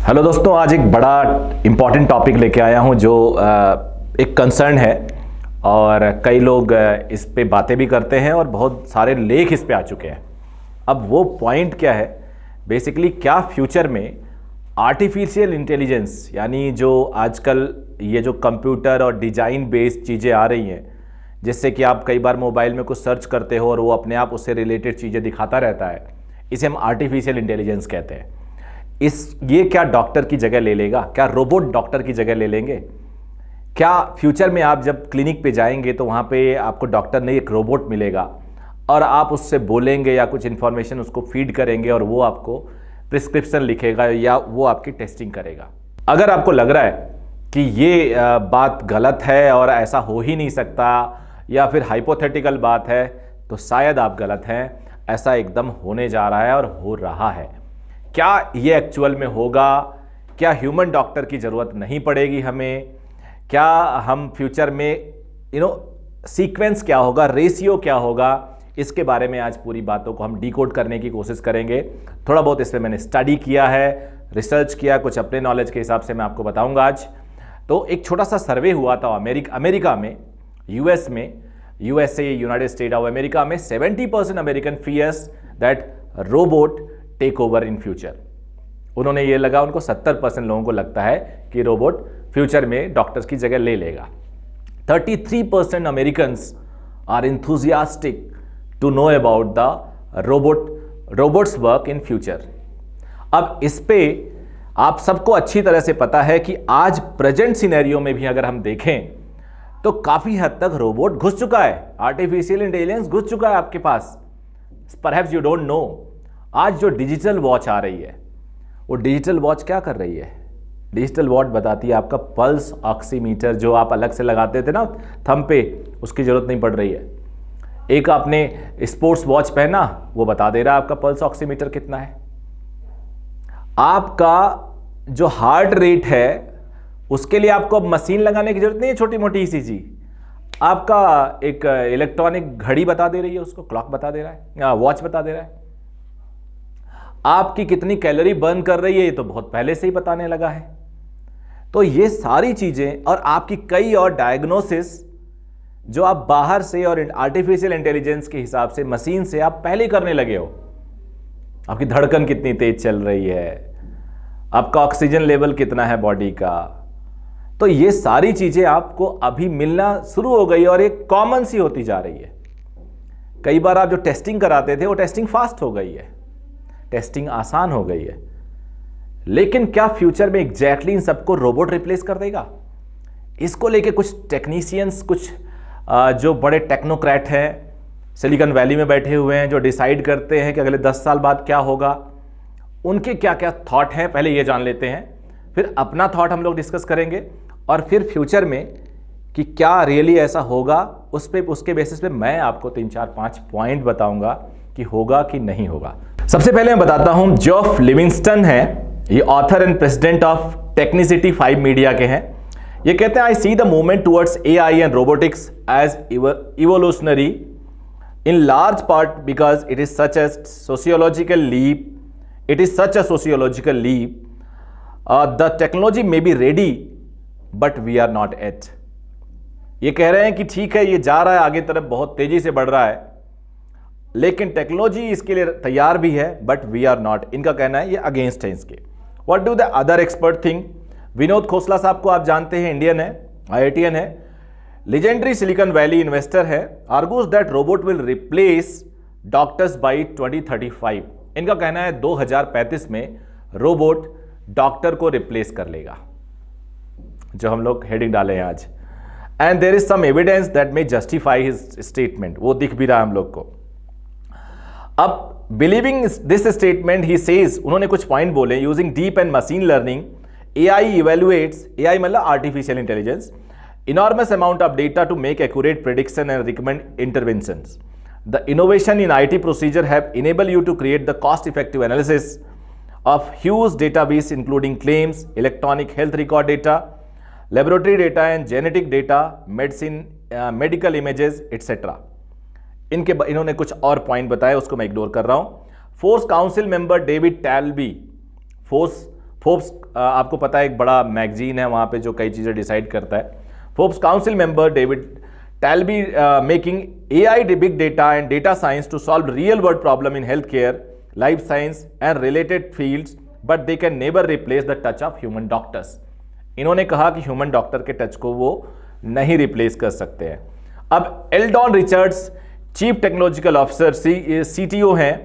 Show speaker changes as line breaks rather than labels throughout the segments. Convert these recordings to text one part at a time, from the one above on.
Hello दोस्तों, आज एक बड़ा इम्पॉर्टेंट टॉपिक लेके आया हूँ जो एक कंसर्न है और कई लोग इस पे बातें भी करते हैं और बहुत सारे लेख इस पे आ चुके हैं। अब वो पॉइंट क्या है, बेसिकली क्या फ्यूचर में आर्टिफिशियल इंटेलिजेंस यानी जो आजकल ये जो कंप्यूटर और डिज़ाइन बेस्ड चीज़ें आ रही हैं, जिससे कि आप कई बार मोबाइल में कुछ सर्च करते हो और वो अपने आप उससे रिलेटेड चीज़ें दिखाता रहता है, इसे हम आर्टिफिशियल इंटेलिजेंस कहते हैं। ये क्या डॉक्टर की जगह ले लेगा? क्या रोबोट डॉक्टर की जगह ले लेंगे? क्या फ्यूचर में आप जब क्लिनिक पे जाएंगे तो वहाँ पे आपको डॉक्टर नहीं एक रोबोट मिलेगा और आप उससे बोलेंगे या कुछ इन्फॉर्मेशन उसको फीड करेंगे और वो आपको प्रिस्क्रिप्शन लिखेगा या वो आपकी टेस्टिंग करेगा? अगर आपको लग रहा है कि ये बात गलत है और ऐसा हो ही नहीं सकता या फिर हाइपोथेटिकल बात है, तो शायद आप गलत हैं। ऐसा एकदम होने जा रहा है और हो रहा है। क्या ये एक्चुअल में होगा? क्या ह्यूमन डॉक्टर की ज़रूरत नहीं पड़ेगी हमें? क्या हम फ्यूचर में सीक्वेंस क्या होगा, रेशियो क्या होगा, इसके बारे में आज पूरी बातों को हम डिकोड करने की कोशिश करेंगे। थोड़ा बहुत इसमें मैंने स्टडी किया है, रिसर्च किया, कुछ अपने नॉलेज के हिसाब से मैं आपको बताऊंगा आज। तो एक छोटा सा सर्वे हुआ था अमेरिका में, यूएस में, USA united state of America में 70% American fears that robot take over in future. उन्होंने ये लगा, उनको 70% लोगों को लगता है कि रोबोट फ्यूचर में डॉक्टर्स की जगह ले लेगा। 33% Americans are enthusiastic to know about the robots work in future. अब इस पे आप सबको अच्छी तरह से पता है कि आज प्रेजेंट सिनेरियो में भी अगर हम देखें तो काफी हद तक रोबोट घुस चुका है, आर्टिफिशियल इंटेलिजेंस घुस चुका है आपके पास। Perhaps you don't know. आज जो डिजिटल वॉच आ रही है, वो डिजिटल वॉच क्या कर रही है? डिजिटल वॉच बताती है आपका पल्स ऑक्सीमीटर, जो आप अलग से लगाते थे ना थंब पे, उसकी जरूरत नहीं पड़ रही है। एक आपने स्पोर्ट्स वॉच पहना, वो बता दे रहा है आपका पल्स ऑक्सीमीटर कितना है। आपका जो हार्ट रेट है उसके लिए आपको अब मशीन लगाने की जरूरत नहीं है, छोटी मोटी सी चीज आपका एक इलेक्ट्रॉनिक घड़ी बता दे रही है, उसको क्लॉक बता दे रहा है, वॉच बता दे रहा है। आपकी कितनी कैलोरी बर्न कर रही है, ये तो बहुत पहले से ही बताने लगा है। तो ये सारी चीजें और आपकी कई और डायग्नोसिस जो आप बाहर से और आर्टिफिशियल इंटेलिजेंस के हिसाब से मशीन से आप पहले करने लगे हो। आपकी धड़कन कितनी तेज चल रही है, आपका ऑक्सीजन लेवल कितना है बॉडी का, तो ये सारी चीजें आपको अभी मिलना शुरू हो गई और एक कॉमन सी होती जा रही है। कई बार आप जो टेस्टिंग कराते थे वो टेस्टिंग फास्ट हो गई है, टेस्टिंग आसान हो गई है। लेकिन क्या फ्यूचर में एग्जैक्टली इन सबको रोबोट रिप्लेस कर देगा? इसको लेके कुछ टेक्नीशियंस, कुछ जो बड़े टेक्नोक्रेट हैं, सिलिकॉन वैली में बैठे हुए हैं, जो डिसाइड करते हैं कि अगले 10 साल बाद क्या होगा, उनके क्या क्या थॉट हैं, पहले ये जान लेते हैं, फिर अपना थॉट हम लोग डिस्कस करेंगे और फिर फ्यूचर में कि क्या रियली ऐसा होगा, उसके बेसिस पे मैं आपको 3, 4, 5 पॉइंट बताऊंगा कि होगा कि नहीं होगा। सबसे पहले मैं बताता हूं, जॉफ लिविंगस्टन है, ये author and president of technicity 5 media के हैं। ये कहते हैं, I see the movement towards AI and robotics as evolutionary in large part because it is such a sociological leap the technology may be ready but we are not yet. ये कह रहे हैं कि ठीक है, ये जा रहा है आगे तरफ, बहुत तेजी से बढ़ रहा है, लेकिन टेक्नोलॉजी इसके लिए तैयार भी है, बट वी आर नॉट। इनका कहना है, ये अगेंस्ट है इसके। What do the other expert think? Vinod Khosla साहब को आप जानते हैं, इंडियन है, IITian है, लेजेंडरी सिलिकॉन वैली इन्वेस्टर है, argues that robot will replace doctors by 2035। इनका कहना है 2035 में रोबोट डॉक्टर को रिप्लेस कर लेगा, जो हम लोग हेडिंग डाले हैं आज। And there is some evidence that may justify his statement, वो दिख भी रहा है हम लोग को। अब believing this statement he says, उन्होंने कुछ पॉइंट बोले, using deep and machine learning AI evaluates, AI मतलब artificial intelligence, enormous amount of data to make accurate prediction and recommend interventions. The innovation in IT procedure have enabled you to create the cost-effective analysis of huge database including claims, electronic health record data, laboratory data and genetic data, medical images, etc. इन्होंने कुछ और point बताए, उसको मैं ignore कर रहा हूं। Force council member David Talby, force Forbes आपको पता है एक बड़ा मैगजीन है, वहाँ पे जो कई चीज़ें डिसाइड करता है। Forbes council member David Talby making AI big data and data science to solve real world problem in health care, life science and related fields, but they can never replace the touch of human doctors. इन्होंने कहा कि human doctor के touch को वो नहीं replace कर सकते हैं। अब Eldon Richards chief technological officer CTO हैं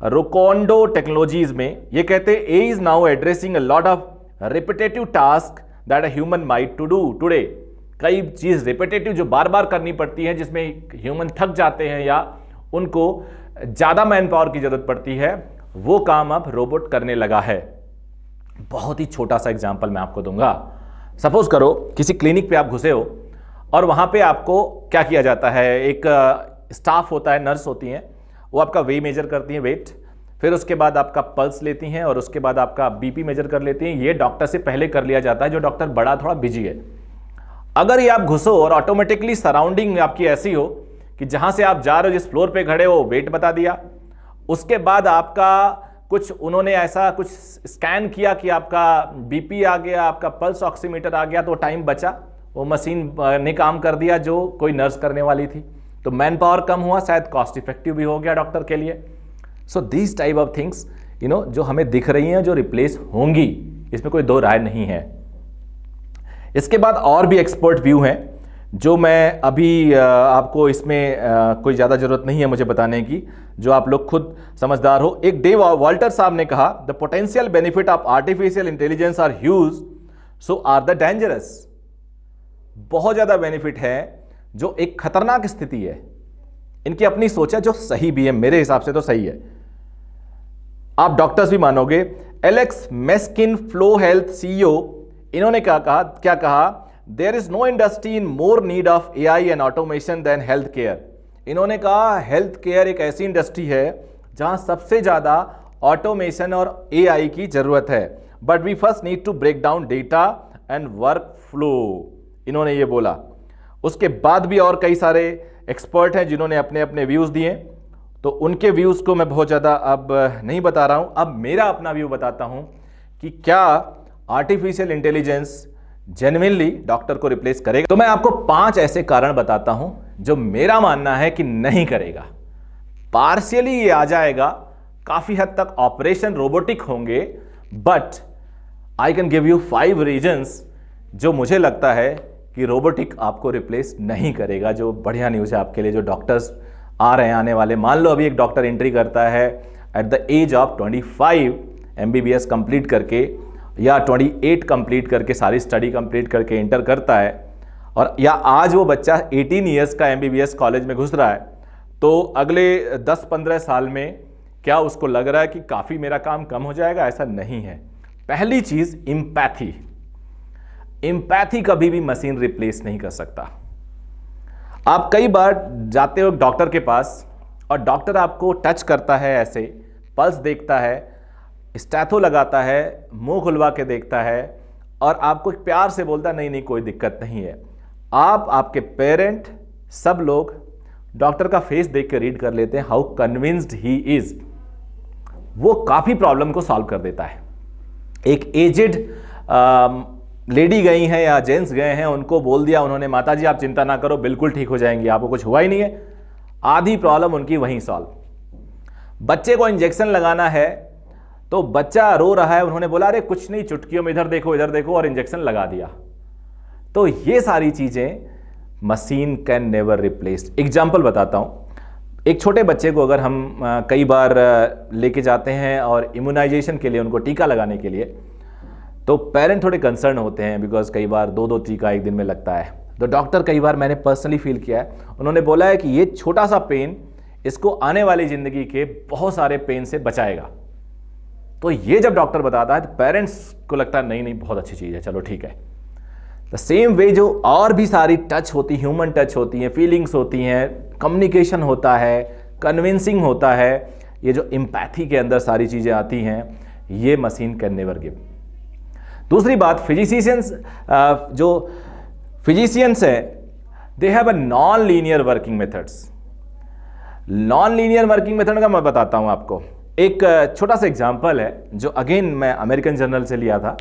रोकोंडो टेक्नोलॉजीज में, ये कहते हैं AI is now addressing a lot of repetitive task that a human might to do today. कई चीज रिपीटेटिव जो बार बार करनी पड़ती है, जिसमें ह्यूमन थक जाते हैं या उनको ज्यादा मैन पावर की जरूरत पड़ती है, वो काम अब रोबोट करने लगा है। बहुत ही छोटा सा एग्जांपल मैं आपको दूंगा। सपोज करो किसी क्लिनिक पे आप घुसे हो और वहां पे आपको क्या किया जाता है, एक स्टाफ होता है, नर्स होती हैं, वो आपका वेट मेजर करती हैं, वेट, फिर उसके बाद आपका पल्स लेती हैं और उसके बाद आपका BP मेजर कर लेती हैं। ये डॉक्टर से पहले कर लिया जाता है, जो डॉक्टर बड़ा थोड़ा बिजी है। अगर ये आप घुसो और ऑटोमेटिकली सराउंडिंग आपकी ऐसी हो कि जहां से आप जा रहे हो, जिस फ्लोर पे खड़े हो, वेट बता दिया, उसके बाद आपका कुछ उन्होंने ऐसा कुछ स्कैन किया कि आपका BP आ गया, आपका पल्स ऑक्सीमीटर आ गया, तो टाइम बचा, वो मशीन ने काम कर दिया जो कोई नर्स करने वाली थी। तो मैन पावर कम हुआ, शायद कॉस्ट इफेक्टिव भी हो गया डॉक्टर के लिए। So this type of things जो हमें दिख रही हैं, जो रिप्लेस होंगी, इसमें कोई दो राय नहीं है। इसके बाद और भी एक्सपर्ट व्यू हैं जो मैं अभी आपको इसमें कोई ज़्यादा ज़रूरत नहीं है मुझे बताने की, जो आप लोग खुद समझदार हो। एक डेव वॉल्टर साहब ने कहा the potential benefit of artificial intelligence are huge, so are the dangerous. बहुत ज़्यादा बेनिफिट है, जो एक खतरनाक स्थिति है। इनकी अपनी सोच है जो सही भी है, मेरे हिसाब से तो सही है, आप डॉक्टर्स भी मानोगे। Alex Meskin flow health CEO, इन्होंने क्या कहा, there is no industry in more need of AI and automation then health care. इन्होंने कहा हेल्थ केयर एक ऐसी इंडस्ट्री है जहां सबसे ज्यादा ऑटोमेशन और AI की जरूरत है, but we first need to break down data and workflow, इन्होंने ये बोला। उसके बाद भी और कई सारे एक्सपर्ट हैं जिन्होंने अपने अपने व्यूज दिए, तो उनके व्यूज को मैं बहुत ज़्यादा अब नहीं बता रहा हूं। अब मेरा अपना व्यू बताता हूं कि क्या आर्टिफिशियल इंटेलिजेंस जेन्युइनली डॉक्टर को रिप्लेस करेगा। तो मैं आपको 5 ऐसे कारण बताता हूं जो मेरा मानना है कि नहीं करेगा। पार्शियली ये आ जाएगा, काफी हद तक ऑपरेशन रोबोटिक होंगे, but I can give you 5 reasons जो मुझे लगता है कि रोबोटिक आपको रिप्लेस नहीं करेगा। जो बढ़िया न्यूज़ है आपके लिए, जो डॉक्टर्स आ रहे हैं आने वाले। मान लो अभी एक डॉक्टर एंट्री करता है at the age of 25 MBBS complete करके या 28 कंप्लीट करके, सारी स्टडी कंप्लीट करके एंटर करता है, और या आज वो बच्चा 18 ईयर्स का MBBS कॉलेज में घुस रहा है, तो अगले 10-15 साल में क्या उसको लग रहा है कि काफ़ी मेरा काम कम हो जाएगा? ऐसा नहीं है। पहली चीज़ एम्पैथी। एम्पैथी कभी भी मशीन रिप्लेस नहीं कर सकता। आप कई बार जाते हो डॉक्टर के पास और डॉक्टर आपको टच करता है, ऐसे पल्स देखता है, स्टैथो लगाता है, मुंह खुलवा के देखता है और आपको प्यार से बोलता है नहीं नहीं कोई दिक्कत नहीं है। आप, आपके पेरेंट, सब लोग डॉक्टर का फेस देख के रीड कर लेते हैं हाउ कन्विंस्ड ही इज। वो काफ़ी प्रॉब्लम को सॉल्व कर देता है। एक एजेड लेडी गई हैं या जेंट्स गए हैं, उनको बोल दिया उन्होंने, माता जी आप चिंता ना करो, बिल्कुल ठीक हो जाएंगी, आपको कुछ हुआ ही नहीं है, आधी प्रॉब्लम उनकी वहीं सॉल्व। बच्चे को इंजेक्शन लगाना है तो बच्चा रो रहा है, उन्होंने बोला अरे कुछ नहीं, चुटकियों में इधर देखो और इंजेक्शन लगा दिया। तो ये सारी चीजें machine can never replace. Example बताता हूं। एक छोटे बच्चे को अगर हम कई बार लेके जाते हैं और इम्यूनाइजेशन के लिए, उनको टीका लगाने के लिए, तो पेरेंट थोड़े कंसर्न होते हैं, बिकॉज कई बार 2-2 टीका एक दिन में लगता है। तो डॉक्टर, कई बार मैंने पर्सनली फील किया है, उन्होंने बोला है कि ये छोटा सा पेन इसको आने वाली जिंदगी के बहुत सारे पेन से बचाएगा। तो ये जब डॉक्टर बताता है तो पेरेंट्स को लगता है नहीं नहीं बहुत अच्छी चीज़ है, चलो ठीक है। द सेम वे जो और भी सारी टच होती, ह्यूमन टच होती हैं, फीलिंग्स होती हैं, कम्युनिकेशन होता है, कन्विंसिंग होता है, ये जो एम्पैथी के अंदर सारी चीज़ें आती हैं, ये मशीन कैन नेवर गिव। दूसरी बात, जो फिजिशियंस हैं, they have a non linear working methods. Non linear working method का मैं बताता हूं आपको। एक छोटा सा एग्जाम्पल है जो अगेन मैं अमेरिकन जर्नल से लिया था।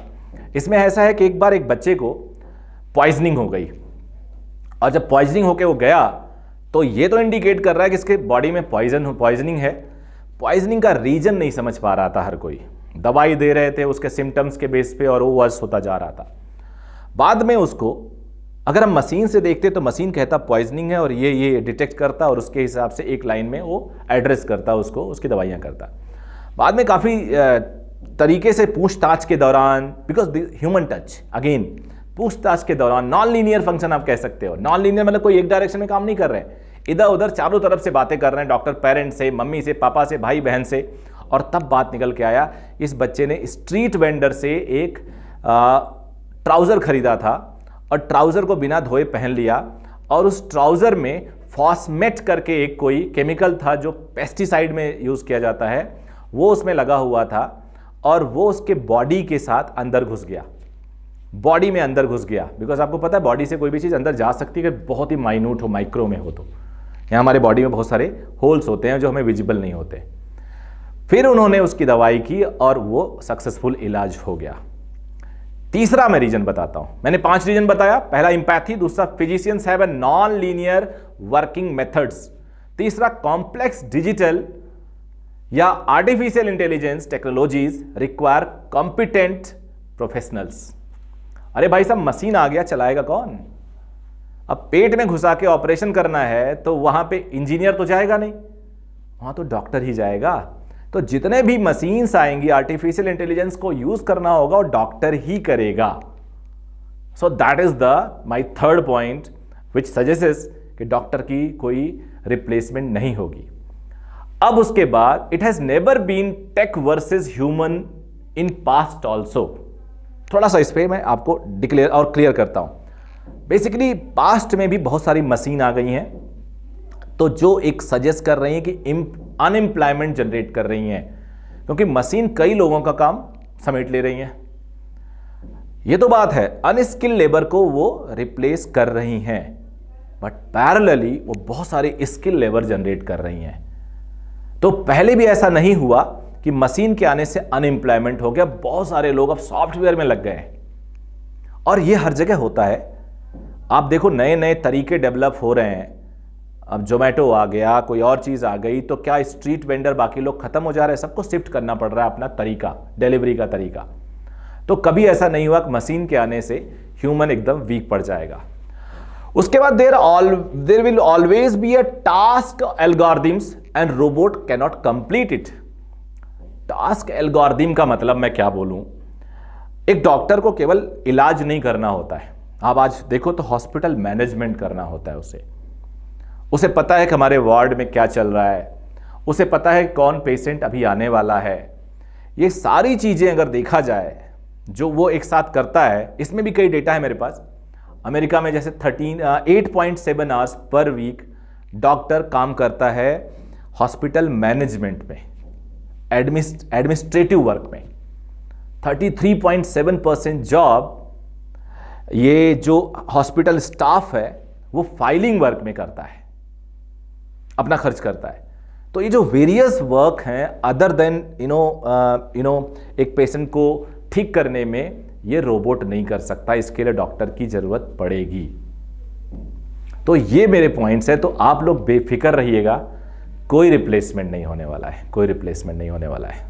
इसमें ऐसा है कि एक बार एक बच्चे को पॉइजनिंग हो गई, और जब पॉइजनिंग होके वो गया तो ये तो इंडिकेट कर रहा है कि इसके बॉडी में पॉइजनिंग है। पॉइजनिंग का रीजन नहीं समझ पा रहा था हर कोई, दवाई दे रहे थे उसके सिम्टम्स के बेस पे और वो वर्स होता जा रहा था। बाद में उसको अगर हम मशीन से देखते तो मशीन कहता पॉइजनिंग है और ये डिटेक्ट करता और उसके हिसाब से एक लाइन में वो एड्रेस करता उसको, उसकी दवाइयाँ करता। बाद में काफ़ी तरीके से पूछताछ के दौरान, बिकॉज ह्यूमन टच, अगेन पूछताछ के दौरान नॉन लीनियर फंक्शन आप कह सकते हो। नॉन लीनियर मतलब कोई एक डायरेक्शन में काम नहीं कर रहे हैं, इधर उधर चारों तरफ से बातें कर रहे हैं, डॉक्टर पेरेंट्स से, मम्मी से, पापा से, भाई बहन से। और तब बात निकल के आया, इस बच्चे ने स्ट्रीट वेंडर से एक ट्राउज़र खरीदा था और ट्राउज़र को बिना धोए पहन लिया, और उस ट्राउज़र में फॉस्मेट करके एक कोई केमिकल था जो पेस्टिसाइड में यूज़ किया जाता है, वो उसमें लगा हुआ था, और वो उसके बॉडी के साथ अंदर घुस गया, बॉडी में अंदर घुस गया। बिकॉज आपको पता है बॉडी से कोई भी चीज़ अंदर जा सकती है, बहुत ही माइन्यूट हो, माइक्रो में हो। तो यहाँ हमारे बॉडी में बहुत सारे होल्स होते हैं जो हमें विजिबल नहीं होते। फिर उन्होंने उसकी दवाई की और वो सक्सेसफुल इलाज हो गया। तीसरा मैं रीजन बताता हूं। मैंने 5 रीजन बताया। पहला एम्पैथी, दूसरा physicians have a non linear working methods, तीसरा कॉम्प्लेक्स डिजिटल या artificial intelligence technologies require competent professionals. अरे भाई साहब, मशीन आ गया, चलाएगा कौन? अब पेट में घुसा के ऑपरेशन करना है तो वहां पे इंजीनियर तो जाएगा नहीं, वहां तो डॉक्टर ही जाएगा। तो जितने भी मशीन्स आएंगी आर्टिफिशियल इंटेलिजेंस को यूज करना होगा और डॉक्टर ही करेगा। So that is the my third point which suggests कि डॉक्टर की कोई रिप्लेसमेंट नहीं होगी। अब उसके बाद it has never been tech versus human in past also. थोड़ा सा इस पे मैं आपको डिक्लेयर और क्लियर करता हूं। बेसिकली पास्ट में भी बहुत सारी मशीन आ गई हैं तो जो एक सजेस्ट कर रही हैं कि अनएम्प्लॉयमेंट जनरेट कर रही हैं, क्योंकि मशीन कई लोगों का काम समेट ले रही हैं। ये तो बात है, अनस्किल्ड लेबर को वो रिप्लेस कर रही हैं, बट पैरेलली वो बहुत सारे स्किल लेबर जनरेट कर रही हैं। तो पहले भी ऐसा नहीं हुआ कि मशीन के आने से अनएम्प्लॉयमेंट हो गया, बहुत सारे लोग अब सॉफ्टवेयर में लग गए हैं, और ये हर जगह होता है। आप देखो नए नए तरीके डेवलप हो रहे हैं। अब जोमेटो आ गया, कोई और चीज़ आ गई, तो क्या स्ट्रीट वेंडर बाकी लोग खत्म हो जा रहे हैं? सबको शिफ्ट करना पड़ रहा है अपना तरीका, डिलीवरी का तरीका। तो कभी ऐसा नहीं हुआ कि मशीन के आने से ह्यूमन एकदम वीक पड़ जाएगा। उसके बाद there will always be a task algorithms and robot can not complete it. Task algorithm का मतलब मैं क्या बोलूं, एक डॉक्टर को केवल इलाज नहीं करना होता है। आप आज देखो तो हॉस्पिटल मैनेजमेंट करना होता है। उसे पता है कि हमारे वार्ड में क्या चल रहा है, उसे पता है कौन पेशेंट अभी आने वाला है। ये सारी चीज़ें अगर देखा जाए जो वो एक साथ करता है, इसमें भी कई डेटा है मेरे पास। अमेरिका में जैसे 8.7 आवर्स पर वीक डॉक्टर काम करता है हॉस्पिटल मैनेजमेंट में, एडमिनिस्ट्रेटिव वर्क में। 33.7% जॉब ये जो हॉस्पिटल स्टाफ है वो फाइलिंग वर्क में करता है, अपना खर्च करता है। तो ये जो वेरियस वर्क हैं अदर देन एक पेशेंट को ठीक करने में, ये रोबोट नहीं कर सकता, इसके लिए डॉक्टर की जरूरत पड़ेगी। तो ये मेरे पॉइंट्स है। तो आप लोग बेफिक्र रहिएगा, कोई रिप्लेसमेंट नहीं होने वाला है, कोई रिप्लेसमेंट नहीं होने वाला है।